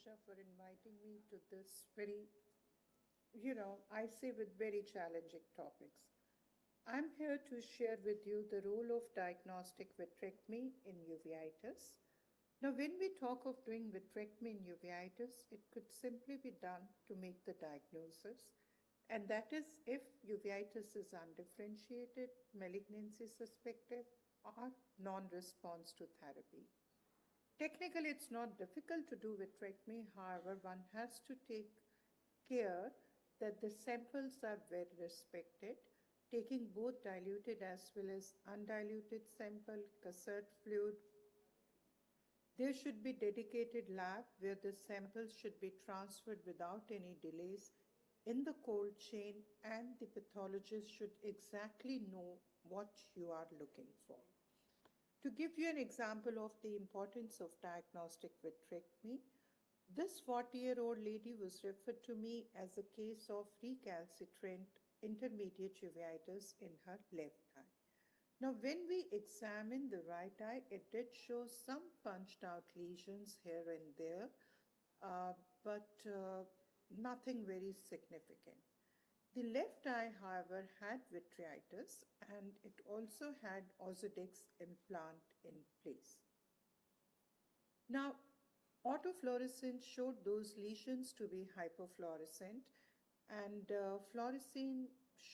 Nisha, for inviting me to this very, I say with very challenging topics. I'm here to share with you the role of diagnostic vitrectomy in uveitis. Now, when we talk of doing vitrectomy in uveitis, it could simply be done to make the diagnosis, and that is if uveitis is undifferentiated, malignancy suspected, or non response to therapy. Technically, it's not difficult to do vitrectomy. However, one has to take care that the samples are well respected, taking both diluted as well as undiluted sample, cassette fluid. There should be dedicated lab where the samples should be transferred without any delays in the cold chain, and the pathologist should exactly know what you are looking for. To give you an example of the importance of diagnostic vitrectomy, this 40-year-old lady was referred to me as a case of recalcitrant intermediate uveitis in her left eye. Now, when we examined the right eye, it did show some punched out lesions here and there, uh, but nothing very significant. The left eye, however, had vitritis and it also had Ozurdex implant in place. Now, autofluorescence showed those lesions to be hypofluorescent, and fluorescein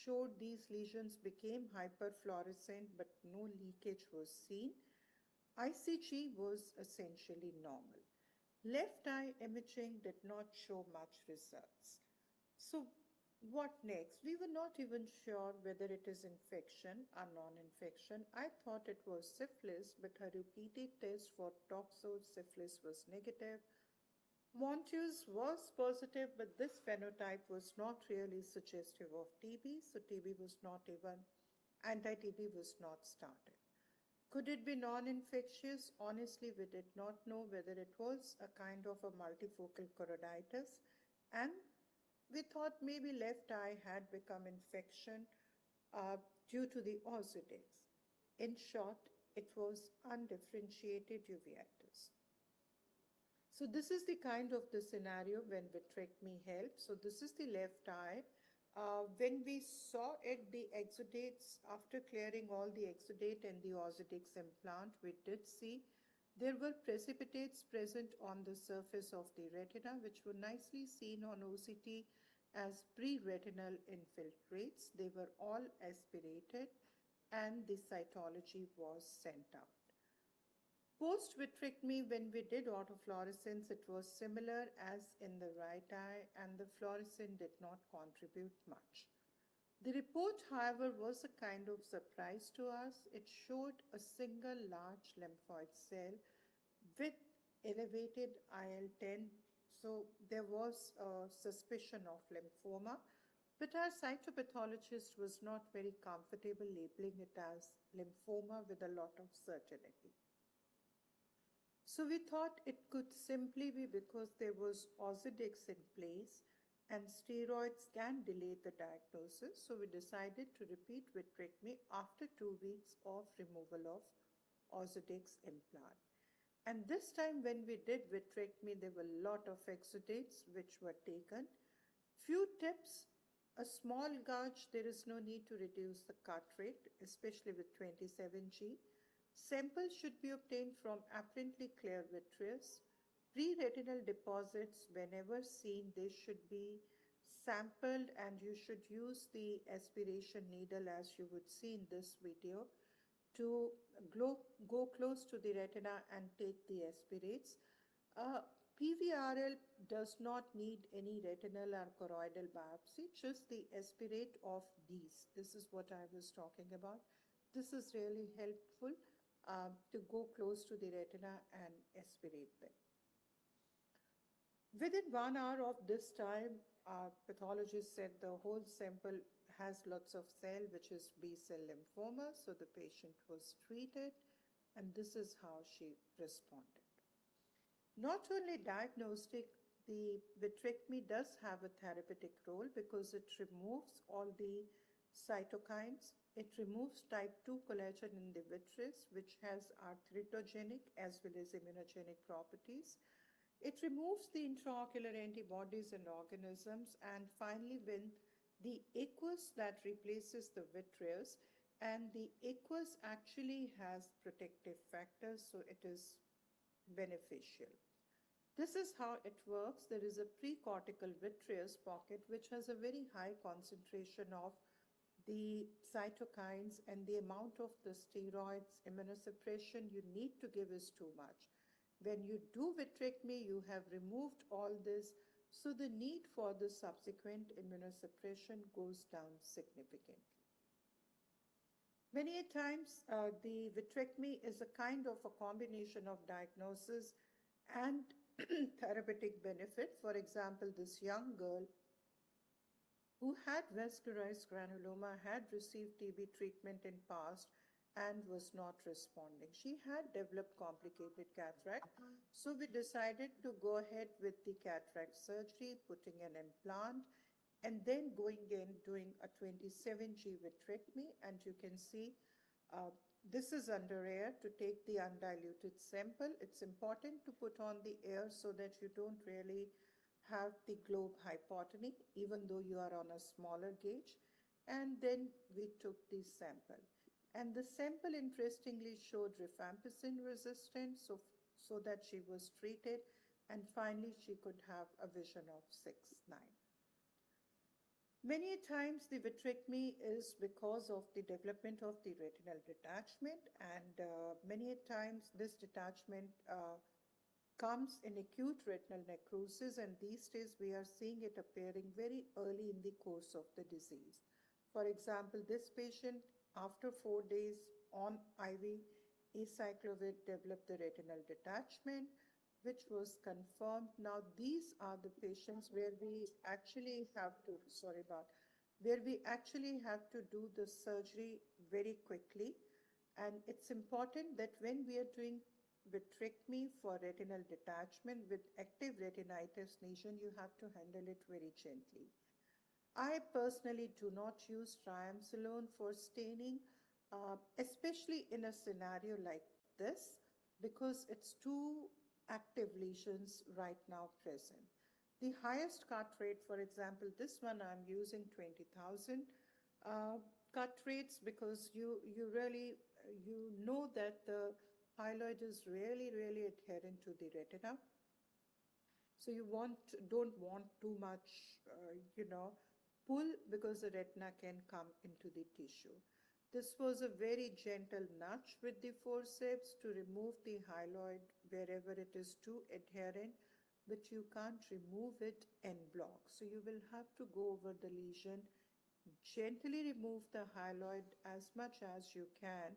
showed these lesions became hyperfluorescent, but no leakage was seen. ICG was essentially normal. Left eye imaging did not show much results. So, what next? We were not even sure whether it is infection or non-infection. I thought it was syphilis, but her repeated test for toxosyphilis was negative. Montius was positive, but this phenotype was not really suggestive of TB, so TB was not even, anti-TB was not started. Could it be non-infectious? Honestly, we did not know whether it was a kind of a multifocal choroiditis, and we thought maybe left eye had become infection uh, due to the Ozurdex. In short, it was undifferentiated uveitis. So this is the kind of the scenario when vitrectomy helps. So this is the left eye. When we saw it, the exudates, after clearing all the exudate and the Ozurdex implant, we did see there were precipitates present on the surface of the retina, which were nicely seen on OCT as pre-retinal infiltrates. They were all aspirated and the cytology was sent out. Post-vitrectomy, when we did autofluorescence, it was similar as in the right eye, and the fluorescent did not contribute much. The report, however, was a kind of surprise to us. It showed a single large lymphoid cell with elevated IL-10, so there was a suspicion of lymphoma, but our cytopathologist was not very comfortable labeling it as lymphoma with a lot of certainty. So we thought it could simply be because there was Ozurdex in place and steroids can delay the diagnosis. So we decided to repeat vitrectomy after 2 weeks of removal of Ozurdex implant. And this time when we did vitrectomy, there were a lot of exudates which were taken. Few tips: a small gouge, there is no need to reduce the cut rate, especially with 27G. Samples should be obtained from apparently clear vitreous. Pre-retinal deposits, whenever seen, they should be sampled, and you should use the aspiration needle as you would see in this video to go close to the retina and take the aspirates. PVRL does not need any retinal or choroidal biopsy, just the aspirate of these. This is what I was talking about. This is really helpful to go close to the retina and aspirate them. Within 1 hour of this time, our pathologist said the whole sample has lots of cell, which is B-cell lymphoma, so the patient was treated, and this is how she responded. Not only diagnostic, the vitrectomy does have a therapeutic role because it removes all the cytokines. It removes type 2 collagen in the vitreous, which has arthritogenic as well as immunogenic properties. It removes the intraocular antibodies and organisms, and finally, when the aqueous that replaces the vitreous, and the aqueous actually has protective factors, so it is beneficial. This is how it works. There is a precortical vitreous pocket which has a very high concentration of the cytokines, and the amount of the steroids immunosuppression you need to give is too much. When you do vitrectomy, you have removed all this, so the need for the subsequent immunosuppression goes down significantly. Many a times, the vitrectomy is a kind of a combination of diagnosis and therapeutic benefit. For example, this young girl who had vascularized granuloma had received TB treatment in past and was not responding. She had developed complicated cataract, so we decided to go ahead with the cataract surgery, putting an implant, and then going in doing a 27G vitrectomy. And you can see uh, this is under air to take the undiluted sample. It's important to put on the air so that you don't really have the globe hypotony, even though you are on a smaller gauge. And then we took the sample. And the sample interestingly showed rifampicin resistance, so that she was treated, and finally she could have a vision of 6/9. Many times the vitrectomy is because of the development of the retinal detachment, and many times this detachment comes in acute retinal necrosis, and these days we are seeing it appearing very early in the course of the disease. For example, this patient, after 4 days on IV acyclovir, developed the retinal detachment, which was confirmed. Now, these are the patients where we actually have to, sorry about, where we actually have to do the surgery very quickly. And it's important that when we are doing vitrectomy for retinal detachment with active retinitis lesion, you have to handle it very gently. I personally do not use triamcinolone for staining, especially in a scenario like this, because it's two active lesions right now present. The highest cut rate, for example, this one I'm using 20,000 cut rates, because you really you know that the hyaloid is really adherent to the retina, so you don't want too much, pull, because the retina can come into the tissue. This was a very gentle nudge with the forceps to remove the hyaloid wherever it is too adherent, but you can't remove it en bloc. So you will have to go over the lesion, gently remove the hyaloid as much as you can,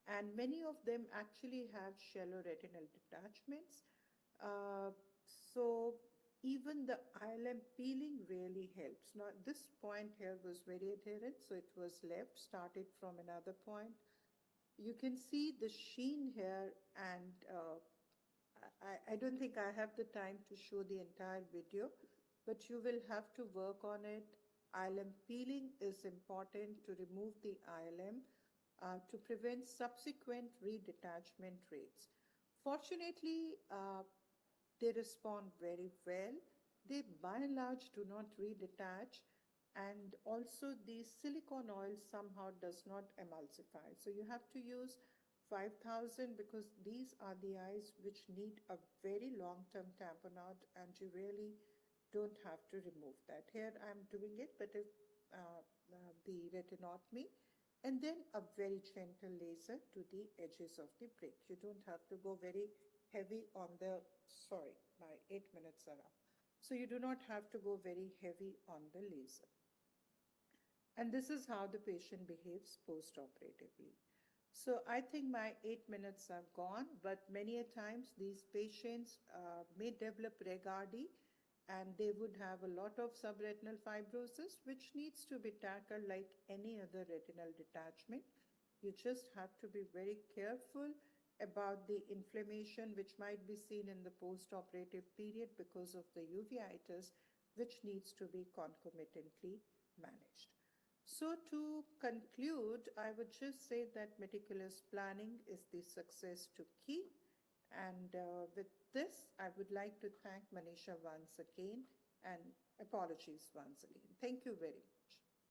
and many of them actually have shallow retinal detachments. Uh, so even the ILM peeling really helps. Now, this point here was very adherent, so it was left, started from another point. You can see the sheen here, and I don't think I have the time to show the entire video, but you will have to work on it. ILM peeling is important to remove the ILM to prevent subsequent redetachment rates. Fortunately, they respond very well. They by and large do not redetach, and also the silicone oil somehow does not emulsify. So you have to use 5,000, because these are the eyes which need a very long-term tamponade, and you really don't have to remove that. Here I'm doing it, but if the retinotomy, and then a very gentle laser to the edges of the brick. You don't have to go very heavy on the, sorry, my 8 minutes are up. So you do not have to go very heavy on the laser. And this is how the patient behaves post-operatively. So I think my 8 minutes are gone, but many a times these patients may develop Regardi, and they would have a lot of subretinal fibrosis, which needs to be tackled like any other retinal detachment. You just have to be very careful about the inflammation which might be seen in the post-operative period because of the uveitis, which needs to be concomitantly managed. So to conclude, I would just say that meticulous planning is the success to key, And with this, I would like to thank Manisha once again and apologies once again. Thank you very much.